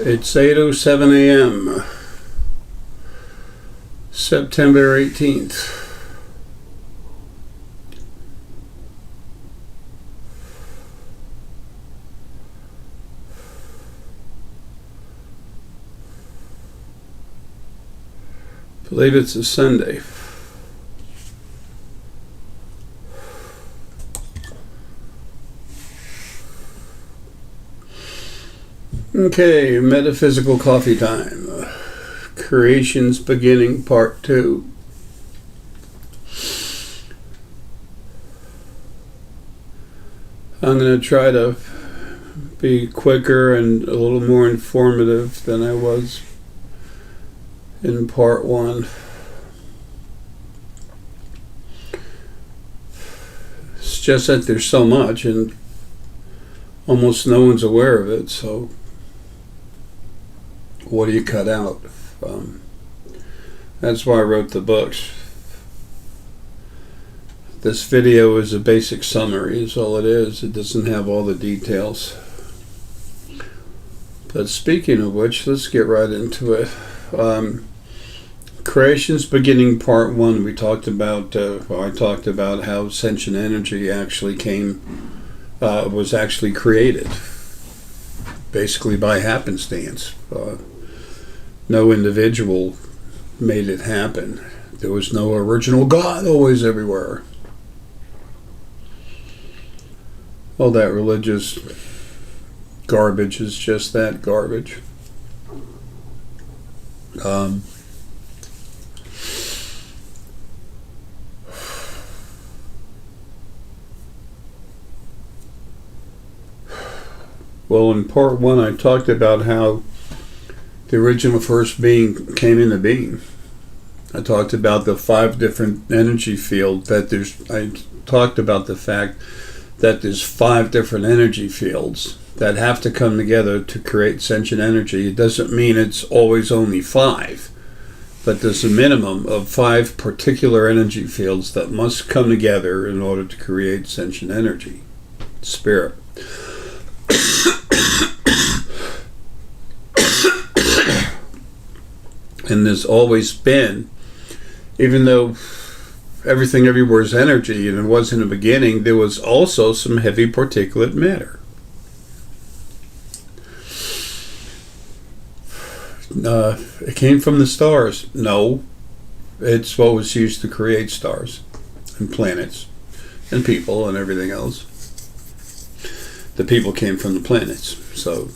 It's 8:07 a.m. September 18th. I believe it's a Sunday. Okay, Metaphysical Coffee Time. Creation's Beginning, Part 2. I'm going to try to be quicker and a little more informative than I was in Part 1. It's just that there's so much and almost no one's aware of it, so what do you cut out? That's why I wrote the books. This video is a basic summary, is all it is. It doesn't have all the details. But speaking of which, let's get right into it. Creation's Beginning, Part 1. We talked about, I talked about how sentient energy actually was actually created, basically by happenstance. No individual made it happen. There was no original God always everywhere. All that religious garbage is just that, garbage. Well, in Part 1 I talked about how the original first being came into being. I talked about the 5 different energy fields I talked about the fact that there's 5 different energy fields that have to come together to create sentient energy. It doesn't mean it's always only 5, but there's a minimum of 5 particular energy fields that must come together in order to create sentient energy, spirit. And there's always been, even though everything everywhere is energy and it was in the beginning, there was also some heavy particulate matter. It came from the stars. No, it's what was used to create stars and planets and people and everything else. The people came from the planets, so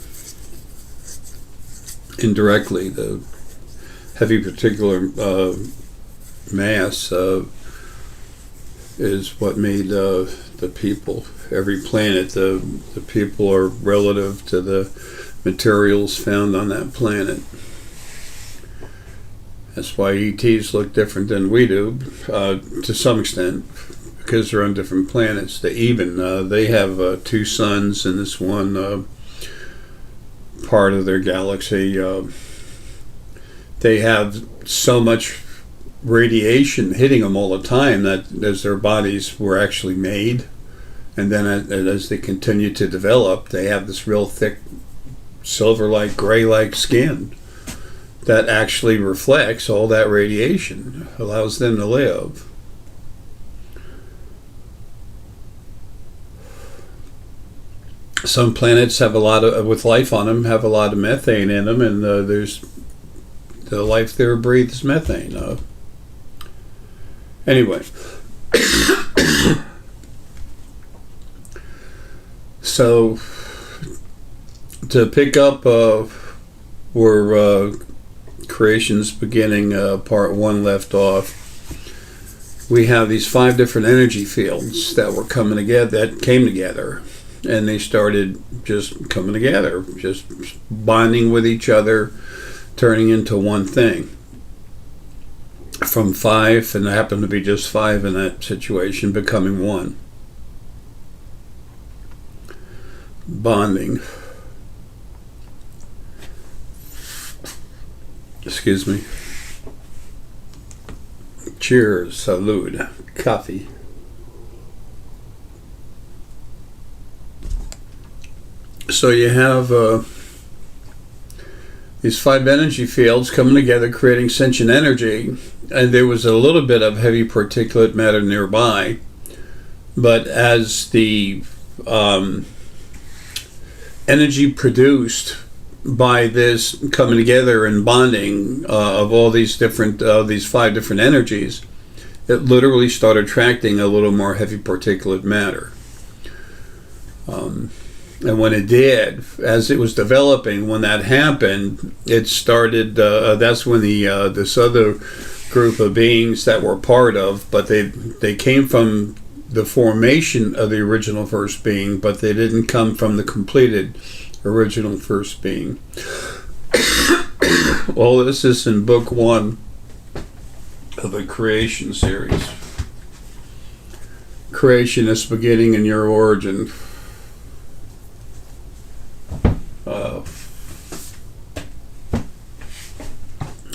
indirectly the heavy particular mass is what made the people. Every planet, the people are relative to the materials found on that planet. That's why ETs look different than we do, to some extent, because they're on different planets. They have 2 suns in this one part of their galaxy. They have so much radiation hitting them all the time that as their bodies were actually made, and then as they continue to develop, they have this real thick silver-like, gray-like skin that actually reflects all that radiation, allows them to live. Some planets have with life on them, have a lot of methane in them, and there's the life there breathes methane. Anyway, so to pick up where Creation's Beginning, Part 1 left off, we have these 5 different energy fields that were coming together, that came together, and they started just coming together, just bonding with each other, turning into one thing. From 5, and there happened to be just 5 in that situation, becoming one. Bonding. Excuse me. Cheers, salud, coffee. So you have these 5 energy fields coming together, creating sentient energy, and there was a little bit of heavy particulate matter nearby. But as the energy produced by this coming together and bonding of all these different, these 5 different energies, it literally started attracting a little more heavy particulate matter. And when it did, as it was developing, when that happened, it started, that's when this other group of beings that we're part of, but they came from the formation of the original first being, but they didn't come from the completed original first being. All this is in book 1 of the creation series. Creation is beginning in your origin.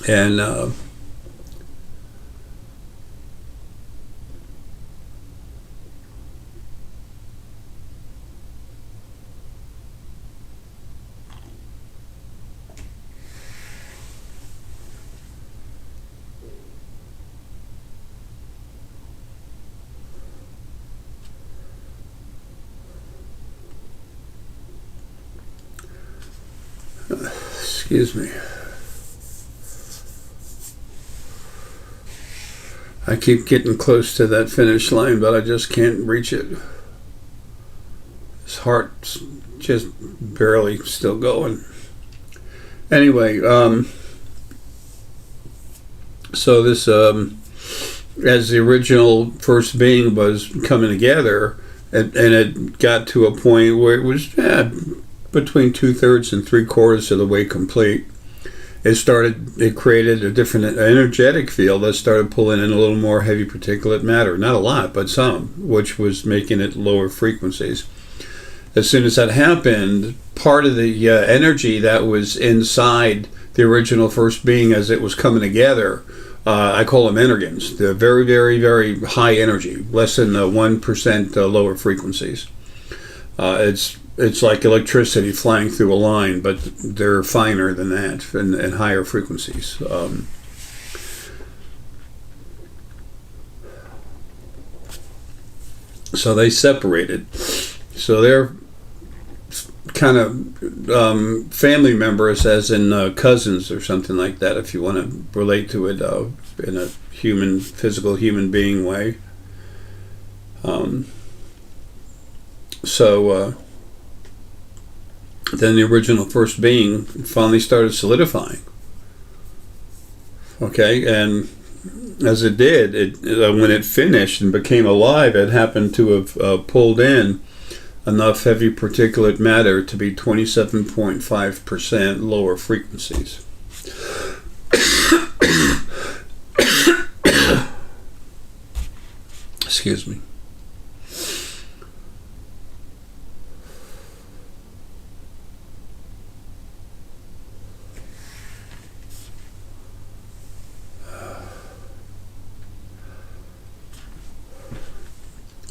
And excuse me. I keep getting close to that finish line, but I just can't reach it. His heart's just barely still going. Anyway, so this, as the original first being was coming together, and it got to a point where it was between 2/3 and 3/4 of the way complete. It created a different energetic field that started pulling in a little more heavy particulate matter. Not a lot, but some, which was making it lower frequencies. As soon as that happened, part of the energy that was inside the original first being as it was coming together, I call them energens. They're very, very, very high energy, less than 1% lower frequencies. It's like electricity flying through a line, but they're finer than that and higher frequencies. So they separated. So they're kind of family members, as in cousins or something like that, if you want to relate to it in a physical human being way. Then the original first being finally started solidifying. Okay, and as it did, when it finished and became alive, it happened to have pulled in enough heavy particulate matter to be 27.5% lower frequencies. Excuse me.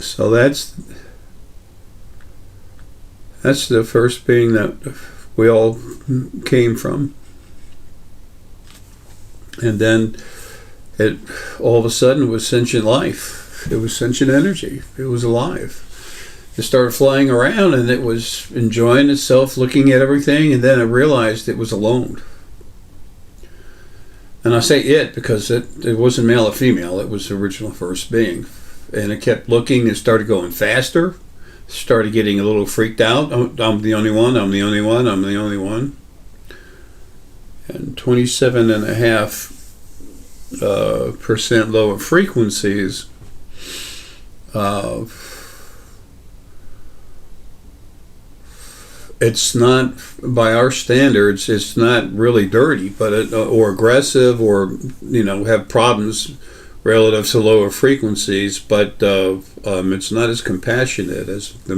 So that's the first being that we all came from. And then it all of a sudden was sentient life. It was sentient energy. It was alive. It started flying around and it was enjoying itself, looking at everything, and then it realized it was alone. And I say it because it wasn't male or female, it was the original first being. And it kept looking and started going faster, started getting a little freaked out. I'm the only one, I'm the only one, I'm the only one. And 27.5% lower frequencies. It's not, by our standards, it's not really dirty, but or aggressive, or have problems relative to lower frequencies, but it's not as compassionate as the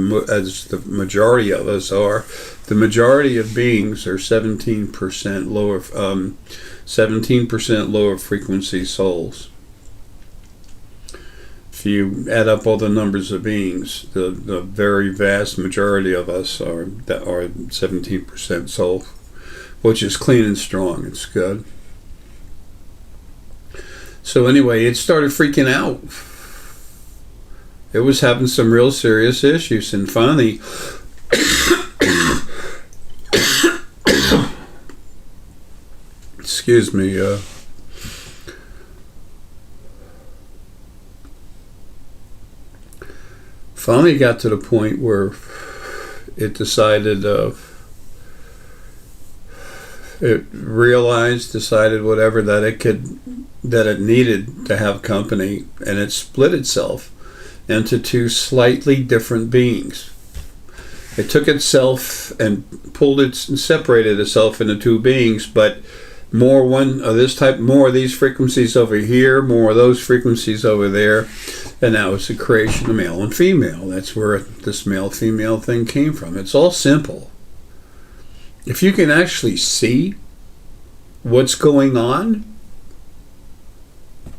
majority of us are. The majority of beings are 17% lower frequency souls. If you add up all the numbers of beings, the very vast majority of us are 17% soul which is clean and strong. It's good. So anyway, it started freaking out. It was having some real serious issues, and finally, excuse me, finally got to the point where it decided, decided whatever, that it needed to have company, and it split itself into two slightly different beings. It took itself and separated itself into two beings, but more one of this type, more of these frequencies over here, more of those frequencies over there, and that was the creation of male and female. That's where this male-female thing came from. It's all simple. If you can actually see what's going on,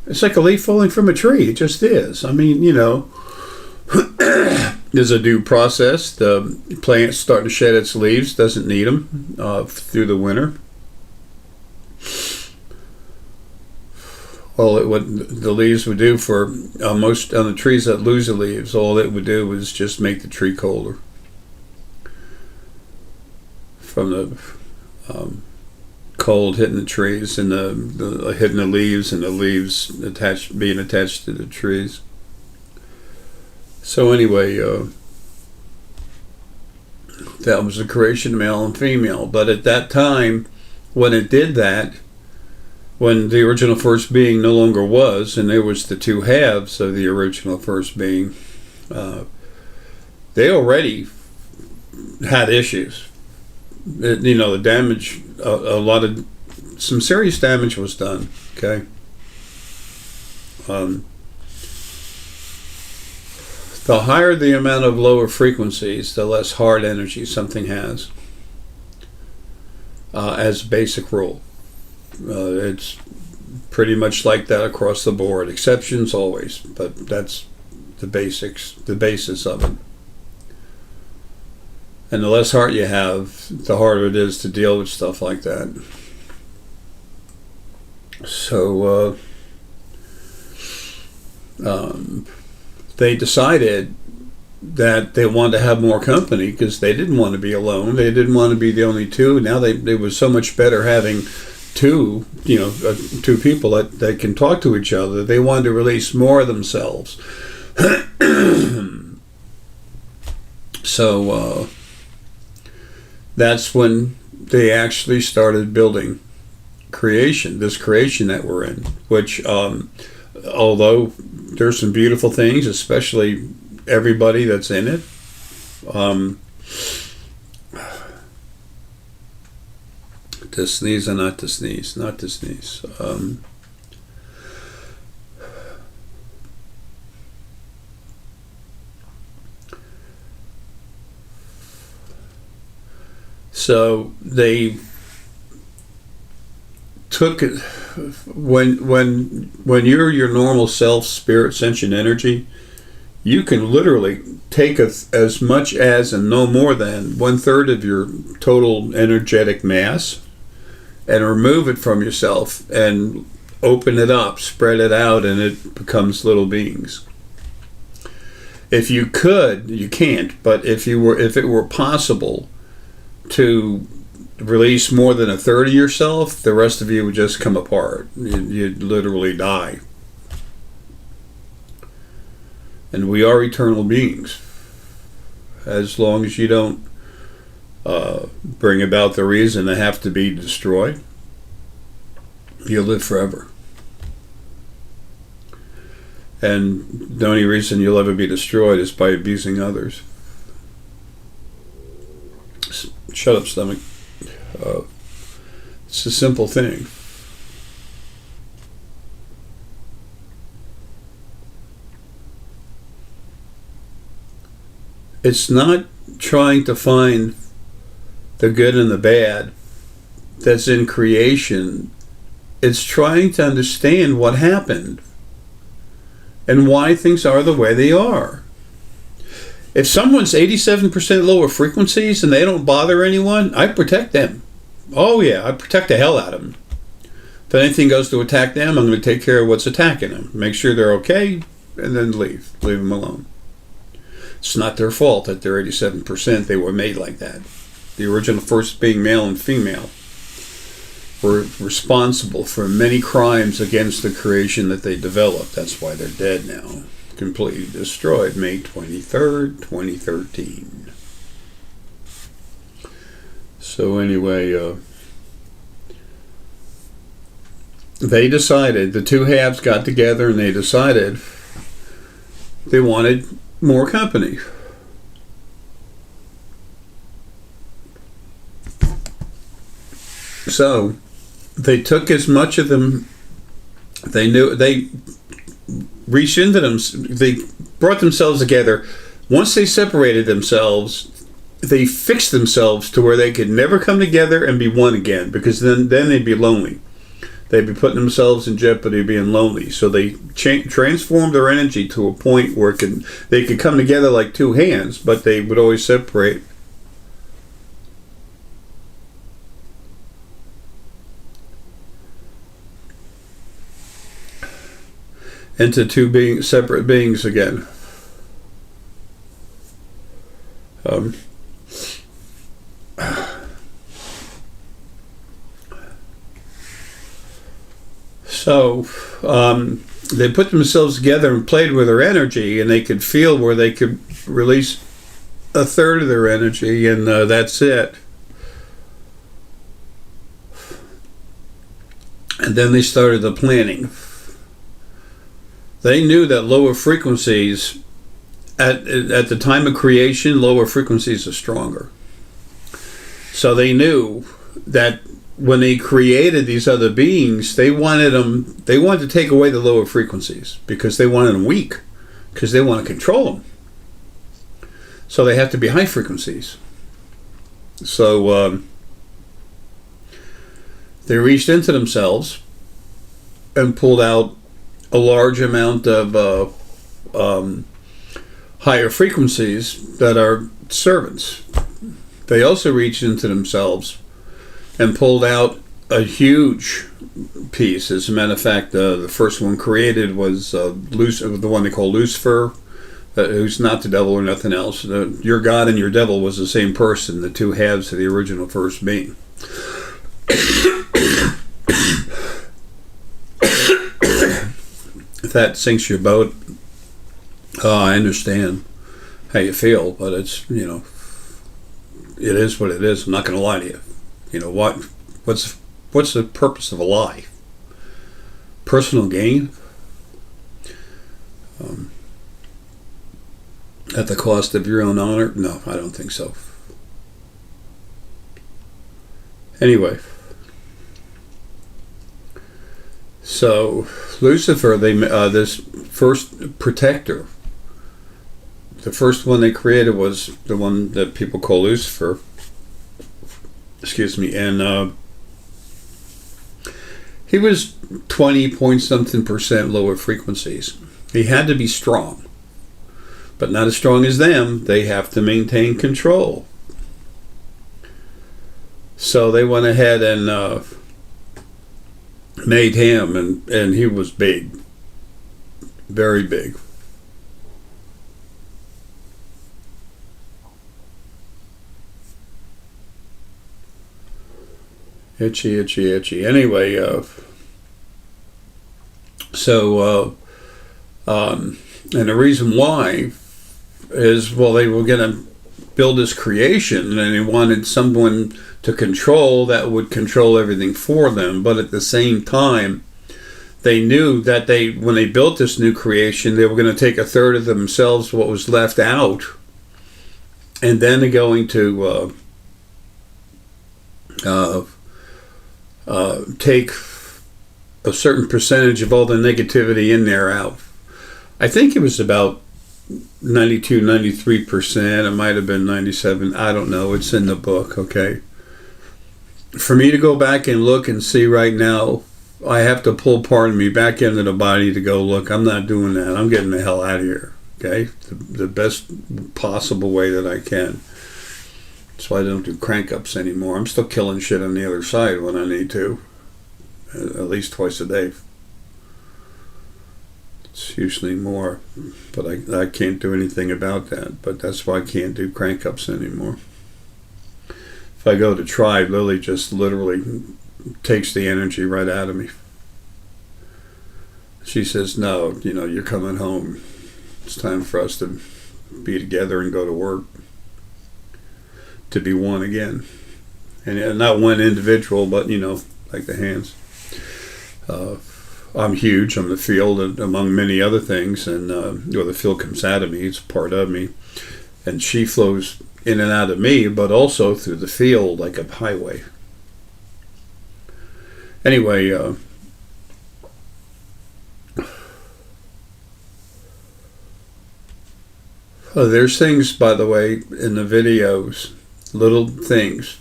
it's like a leaf falling from a tree. It just is. I mean, there's a due process. The plant's starting to shed its leaves, doesn't need them through the winter. What the leaves would do for most on the trees that lose the leaves, all it would do was just make the tree colder from the cold hitting the trees and the hitting the leaves, and the leaves being attached to the trees. So anyway, that was the creation of male and female. But at that time, when it did that, when the original first being no longer was, and there was the two halves of the original first being, they already had issues. The damage, some serious damage was done. Okay. The higher the amount of lower frequencies, the less hard energy something has. As a basic rule. It's pretty much like that across the board. Exceptions always, but that's the basis of it. And the less heart you have, the harder it is to deal with stuff like that. So they decided that they wanted to have more company because they didn't want to be alone. They didn't want to be the only two. Now it was so much better having two people that can talk to each other. They wanted to release more of themselves. So that's when they actually started building this creation that we're in, which although there's some beautiful things, especially everybody that's in it, to sneeze and not to sneeze. So they took it when you're your normal self, spirit, sentient energy, you can literally take as much as and no more than 1/3 of your total energetic mass and remove it from yourself and open it up, spread it out, and it becomes little beings. If you could, you can't, but if it were possible to release more than 1/3 of yourself, the rest of you would just come apart. You'd literally die. And we are eternal beings. As long as you don't bring about the reason they have to be destroyed, you'll live forever. And the only reason you'll ever be destroyed is by abusing others. Shut up, stomach. It's a simple thing. It's not trying to find the good and the bad that's in creation. It's trying to understand what happened and why things are the way they are. If someone's 87% lower frequencies and they don't bother anyone, I protect them. Oh yeah, I protect the hell out of them. If anything goes to attack them, I'm going to take care of what's attacking them. Make sure they're okay, and then leave. Leave them alone. It's not their fault that they're 87%. They were made like that. The original first being male and female were responsible for many crimes against the creation that they developed. That's why they're dead now. Completely destroyed. May 23rd, 2013. So anyway, they decided, the two halves got together and they decided they wanted more company. So they took as much of them, they reached into them, they brought themselves together. Once they separated themselves, they fixed themselves to where they could never come together and be one again, because then they'd be lonely. They'd be putting themselves in jeopardy of being lonely. So they transformed their energy to a point where they could come together like two hands, but they would always separate. Into two separate beings again. So they put themselves together and played with their energy, and they could feel where they could release a third of their energy, and that's it. And then they started the planning. They knew that lower frequencies, at the time of creation, lower frequencies are stronger. So they knew that when they created these other beings, they wanted to take away the lower frequencies because they wanted them weak, because they want to control them. So they have to be high frequencies. So they reached into themselves and pulled out a large amount of higher frequencies that are servants. They also reached into themselves and pulled out a huge piece. As a matter of fact, the first one created was the one they call Lucifer, who's not the devil or nothing else. Your God and your devil was the same person, the two halves of the original first being. If that sinks your boat, I understand how you feel, but it's, it is what it is. I'm not going to lie to you. What's the purpose of a lie? Personal gain? At the cost of your own honor? No, I don't think so. Anyway, so Lucifer, this first protector, the first one they created was the one that people call Lucifer. Excuse me, and he was 20-point-something% lower frequencies. He had to be strong, but not as strong as them. They have to maintain control. So they went ahead and made him, and he was big, very big. Itchy, itchy, itchy. Anyway, and the reason why is, well, they were going to build this creation, and they wanted someone to control that would control everything for them. But at the same time, they knew that when they built this new creation, they were going to take a third of themselves, what was left out, and then they're going to take a certain percentage of all the negativity in there out. I think it was about 92, 93%. It might have been 97. I don't know. It's in the book, okay? For me to go back and look and see right now, I have to pull part of me back into the body to go look. I'm not doing that. I'm getting the hell out of here, okay? The best possible way that I can. That's why I don't do crank-ups anymore. I'm still killing shit on the other side when I need to. At least twice a day. It's usually more. But I can't do anything about that. But that's why I can't do crank-ups anymore. If I go to try, Lily just literally takes the energy right out of me. She says, no, you're coming home. It's time for us to be together and go to work. To be one again. And not one individual, but, like the hands. I'm huge. I'm the field, and among many other things. And the field comes out of me. It's part of me. And she flows in and out of me, but also through the field like a highway. Anyway, there's things, by the way, in the videos, little things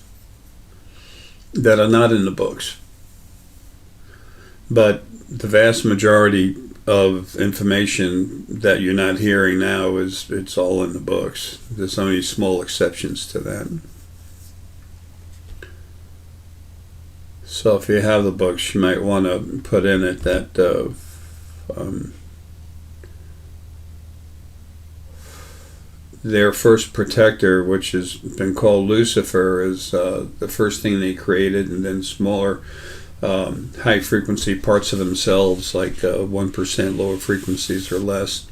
that are not in the books. But the vast majority of information that you're not hearing now it's all in the books. There's only small exceptions to that. So if you have the books, you might want to put in it that their first protector, which has been called Lucifer, is the first thing they created, and then smaller high frequency parts of themselves, like 1% lower frequencies or less,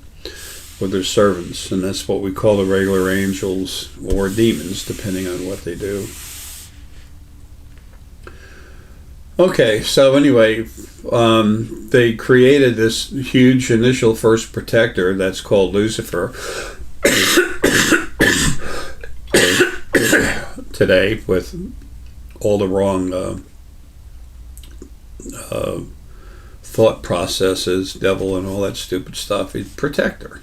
were their servants. And that's what we call the regular angels or demons, depending on what they do. Okay, so anyway, they created this huge initial first protector that's called Lucifer. Today, with all the wrong thought processes, devil and all that stupid stuff, he's protector.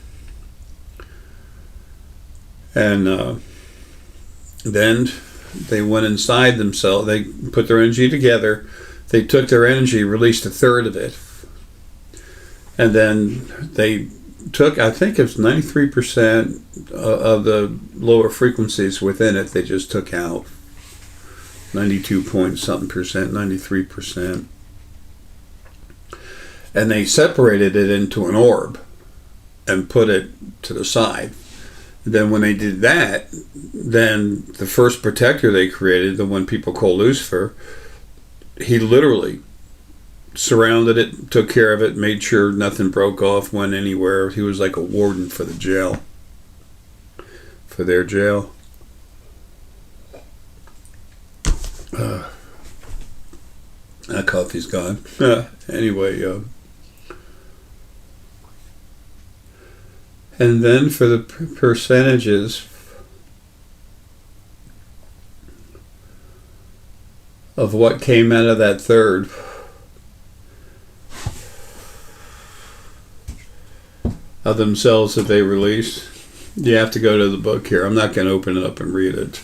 And then they went inside themselves, they put their energy together, they took their energy, released a third of it, and then they took, I think it's 93% of the lower frequencies within it, they just took out. 92 point something percent, 93%. And they separated it into an orb and put it to the side. Then when they did that, then the first protector they created, the one people call Lucifer, he literally surrounded it, took care of it, made sure nothing broke off, went anywhere. He was like a warden for the jail, for their jail. That coffee's gone. Anyway, and then for the percentages of what came out of that third, of themselves that they released, you have to go to the book here. I'm not going to open it up and read it.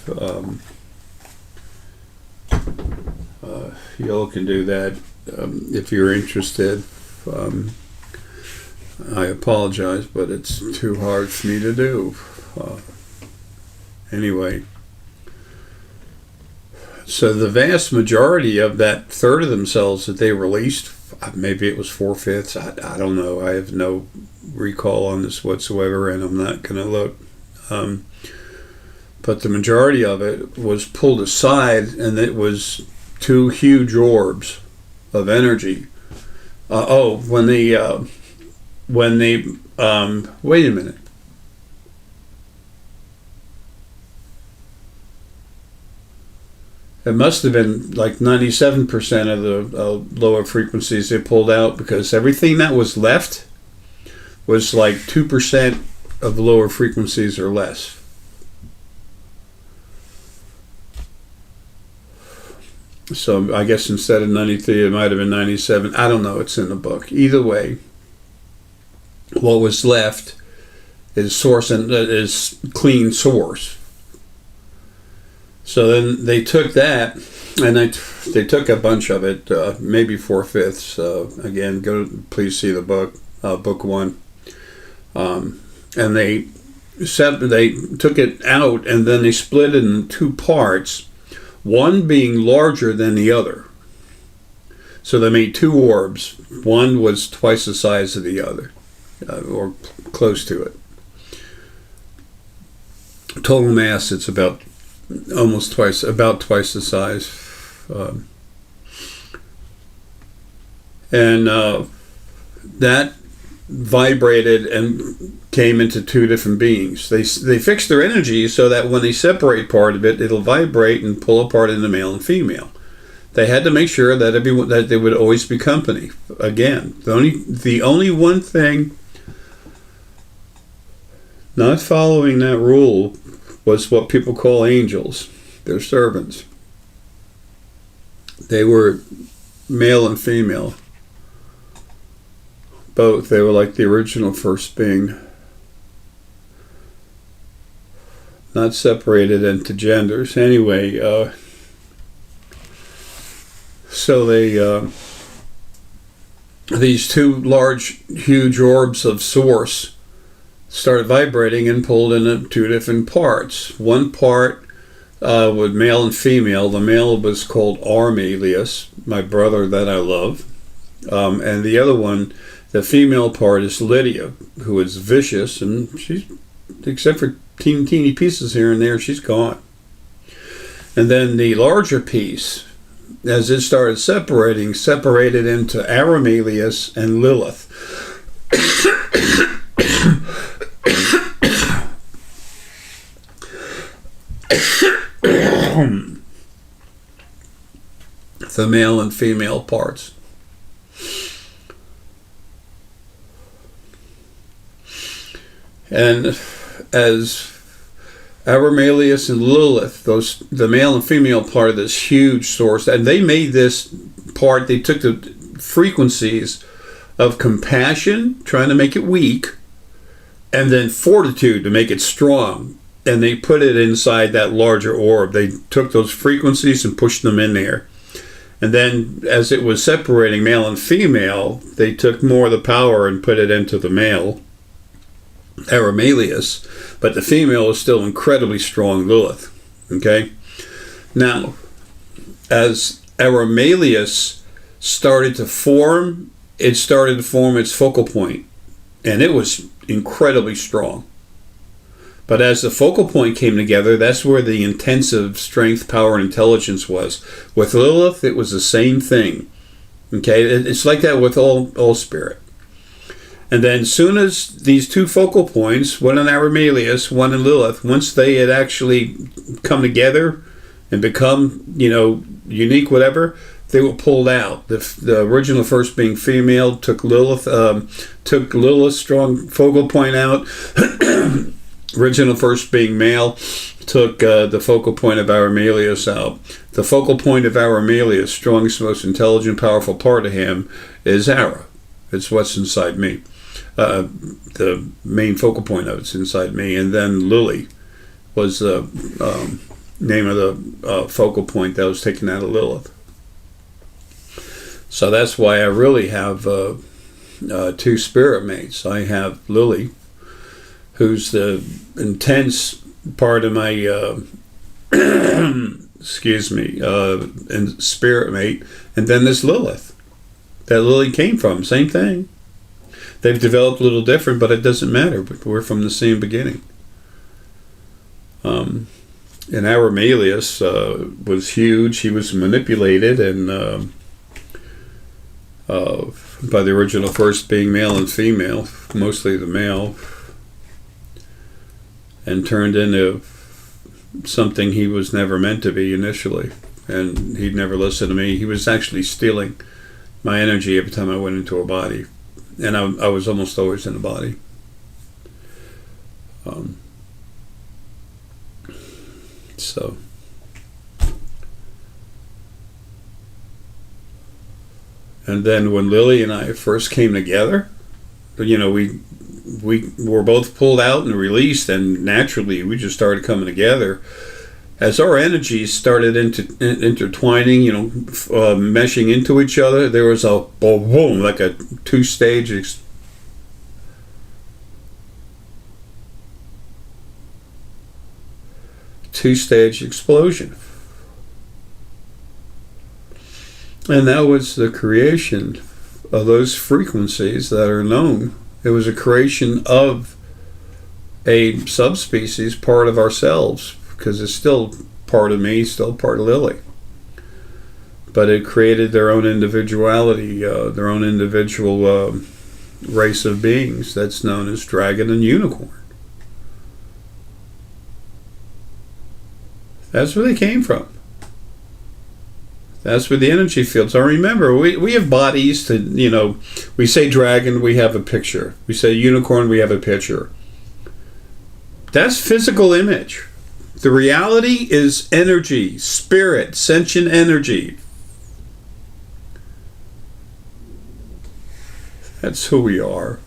You all can do that if you're interested. I apologize, but it's too hard for me to do. Anyway, so the vast majority of that third of themselves that they released, maybe it was 4/5, I don't know. I have no recall on this whatsoever, and I'm not going to look. But the majority of it was pulled aside, and it was two huge orbs of energy. When they wait a minute. It must have been like 97% of the lower frequencies they pulled out, because everything that was left was like 2% of the lower frequencies or less. So I guess instead of 93, it might have been 97. I don't know. It's in the book. Either way, what was left is source and is clean source. So then they took that, and they took a bunch of it, maybe 4/5. Again, please see the book, book 1. And they they took it out and then they split it in two parts, one being larger than the other. So they made two orbs. One was twice the size of the other, or close to it. Total mass, it's about twice the size. And that vibrated and came into two different beings. They fixed their energy so that when they separate part of it, it'll vibrate and pull apart into male and female. They had to make sure that that there would always be company. Again, the only one thing not following that rule was what people call angels. They're servants. They were male and female. Both. They were like the original first being. Not separated into genders. Anyway, so these two large, huge orbs of source started vibrating and pulled into two different parts. One part with male and female. The male was called Armelius, my brother that I love. And the other one, the female part, is Lydia, who is vicious, and she's, except for teeny pieces here and there, she's gone. And then the larger piece, as it started separated into Aramelius and Lilith. The male and female parts. And as Aramelius and Lilith, the male and female part of this huge source, and they made this part, they took the frequencies of compassion, trying to make it weak, and then fortitude to make it strong, and they put it inside that larger orb. They took those frequencies and pushed them in there. And then as it was separating male and female, they took more of the power and put it into the male, Aramelius, but the female is still incredibly strong, Lilith. Okay? Now, as Aramelius started to form, it started to form its focal point, and it was incredibly strong. But as the focal point came together, that's where the intensive strength, power, and intelligence was. With Lilith, it was the same thing. Okay? It's like that with all spirit. And then as soon as these two focal points, one in Aramelius, one in Lilith, once they had actually come together and become, unique, whatever, they were pulled out. The original first being female took Lilith's strong focal point out. Original first being male took the focal point of Aramelius out. The focal point of Aramelius, strongest, most intelligent, powerful part of him, is Ara. It's what's inside me. The main focal point of it's inside me. And then Lily was the name of the focal point that was taken out of Lilith. So that's why I really have two spirit mates. I have Lily, who's the intense part of my and spirit mate, and then this Lilith that Lily came from. Same thing. They've developed a little different, but it doesn't matter. But we're from the same beginning. And Aramelius was huge. He was manipulated and by the original first being male and female, mostly the male, and turned into something he was never meant to be initially. And he'd never listen to me. He was actually stealing my energy every time I went into a body. And I was almost always in a body. So. And then when Lily and I first came together, we were both pulled out and released, and naturally we just started coming together. As our energies started intertwining, meshing into each other, there was a boom, like a two-stage two-stage explosion. And that was the creation of those frequencies that are known. It was a creation of a subspecies, part of ourselves, because it's still part of me, still part of Lily. But it created their own individuality, their own individual race of beings that's known as dragon and unicorn. That's where they came from. That's where the energy fields are. Remember, we have bodies to, we say dragon, we have a picture. We say unicorn, we have a picture. That's physical image. The reality is energy, spirit, sentient energy. That's who we are.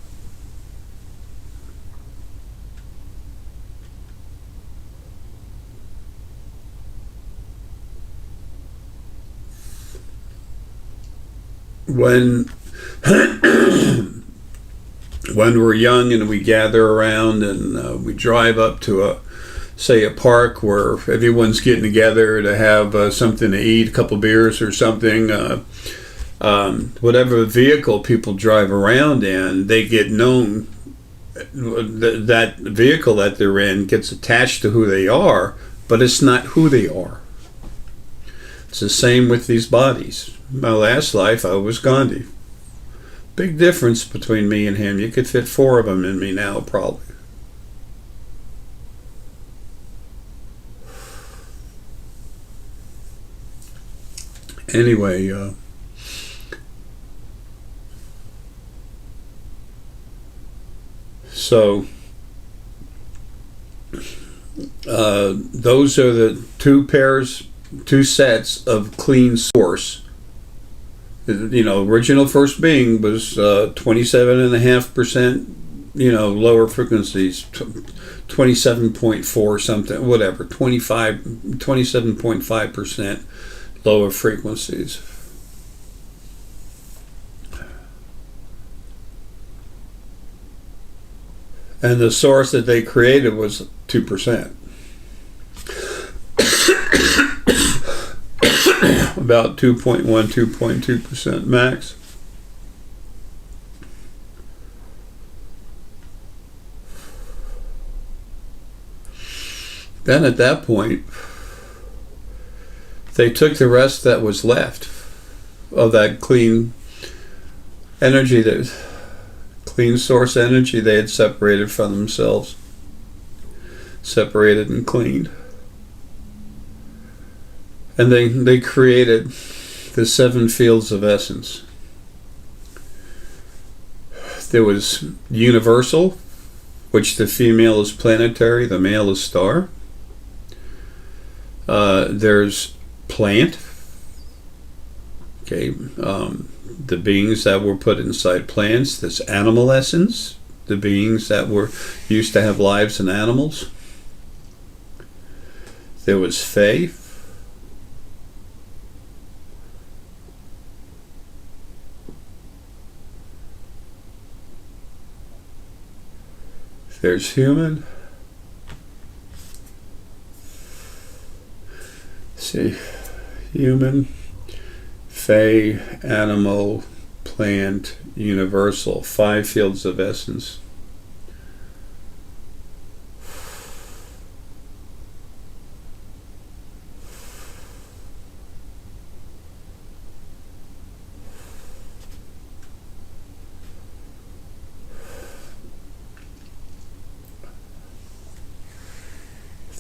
When we're young and we gather around and we drive up to a park where everyone's getting together to have something to eat, a couple beers or something, whatever vehicle people drive around in, they get known, that vehicle that they're in gets attached to who they are, but it's not who they are. It's the same with these bodies. My last life, I was Gandhi. Big difference between me and him. You could fit 4 of them in me now, probably. Anyway, so those are the two sets of clean source. Original first being was 27.5%, lower frequencies, 27.4 something, whatever, 27.5% lower frequencies. And the source that they created was 2%. About 2.1, 2.2% max. Then at that point, they took the rest that was left of that clean energy, that clean source energy they had separated from themselves, separated and cleaned. And they created the 7 fields of essence. There was universal, which the female is planetary, the male is star. There's plant, okay, the beings that were put inside plants. There's animal essence, the beings that were used to have lives in animals. There was fae. There's human. See, human, fae, animal, plant, universal, 5 fields of essence.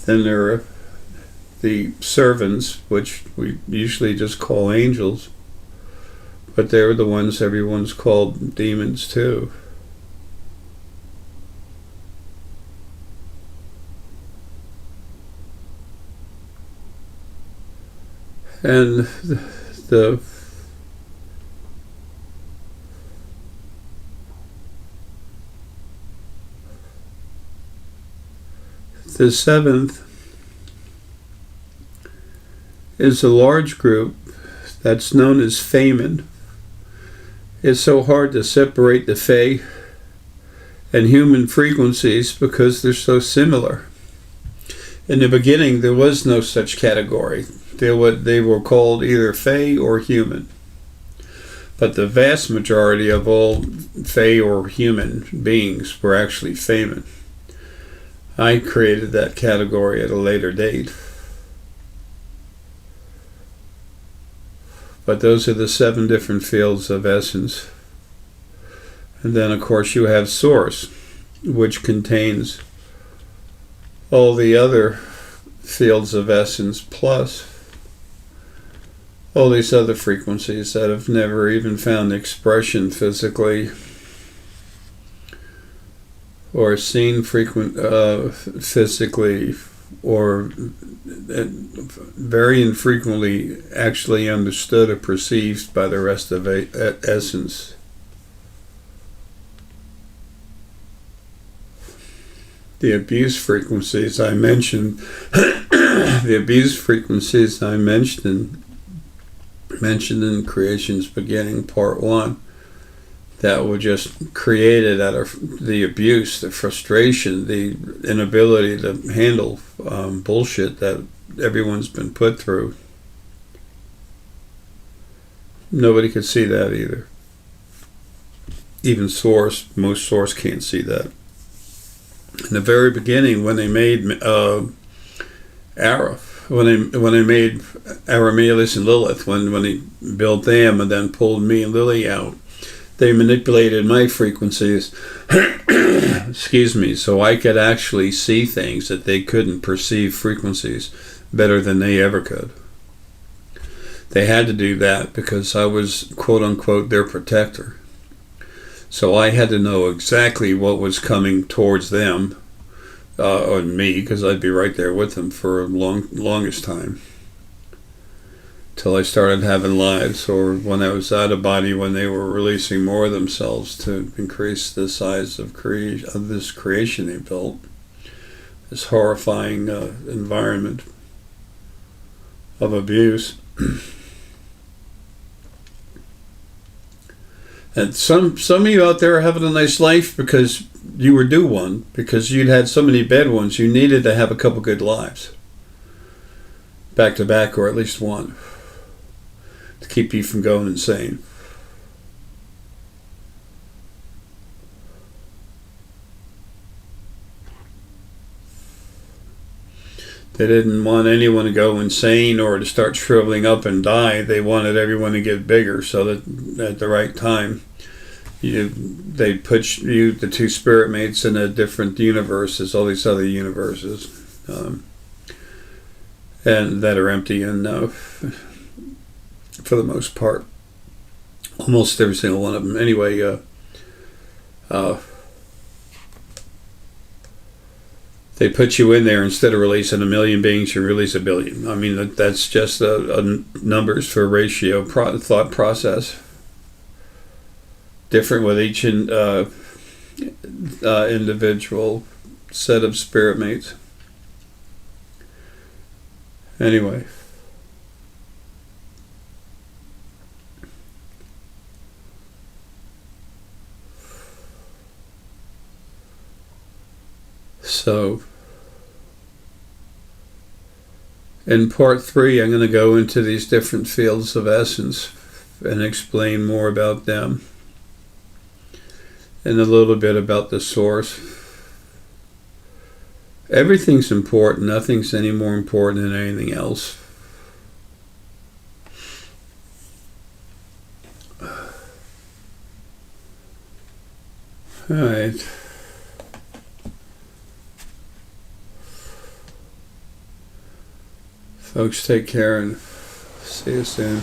Then there are the servants, which we usually just call angels, but they're the ones everyone's called demons too. And the seventh is a large group that's known as Feynman. It's so hard to separate the Fae and human frequencies because they're so similar. In the beginning, there was no such category. They were called either Fey or human. But the vast majority of all Fey or human beings were actually Feymen. I created that category at a later date. But those are the 7 different fields of essence. And then, of course, you have Source, which contains all the other fields of essence, plus all these other frequencies that have never even found expression physically or seen physically, or very infrequently actually understood or perceived by the rest of essence. The abuse frequencies I mentioned, mentioned in Creation's Beginning, Part 1, that were just created out of the abuse, the frustration, the inability to handle bullshit that everyone's been put through. Nobody could see that either. Even most Source can't see that. In the very beginning, when they made Ara, when they made Aramelis and Lilith, when they built them and then pulled me and Lily out, they manipulated my frequencies, excuse me, so I could actually see things that they couldn't perceive frequencies better than they ever could. They had to do that because I was, quote unquote, their protector. So I had to know exactly what was coming towards them, or me, because I'd be right there with them for a longest time. Till I started having lives, or when I was out of body, when they were releasing more of themselves to increase the size of this creation they built, this horrifying environment of abuse. And some of you out there are having a nice life because you were due one, because you'd had so many bad ones, you needed to have a couple good lives. Back to back, or at least one, to keep you from going insane. They didn't want anyone to go insane or to start shriveling up and die. They wanted everyone to get bigger so that at the right time they put you, the 2 spirit mates, in a different universes, all these other universes, and that are empty and for the most part, almost every single one of them. Anyway, they put you in there. Instead of releasing 1 million beings, you release 1 billion. I mean, that's just a numbers for ratio thought process. Different with each individual set of spirit mates. Anyway. So, in part 3, I'm going to go into these different fields of essence and explain more about them, and a little bit about the Source. Everything's important. Nothing's any more important than anything else. All right. Folks, take care and see you soon.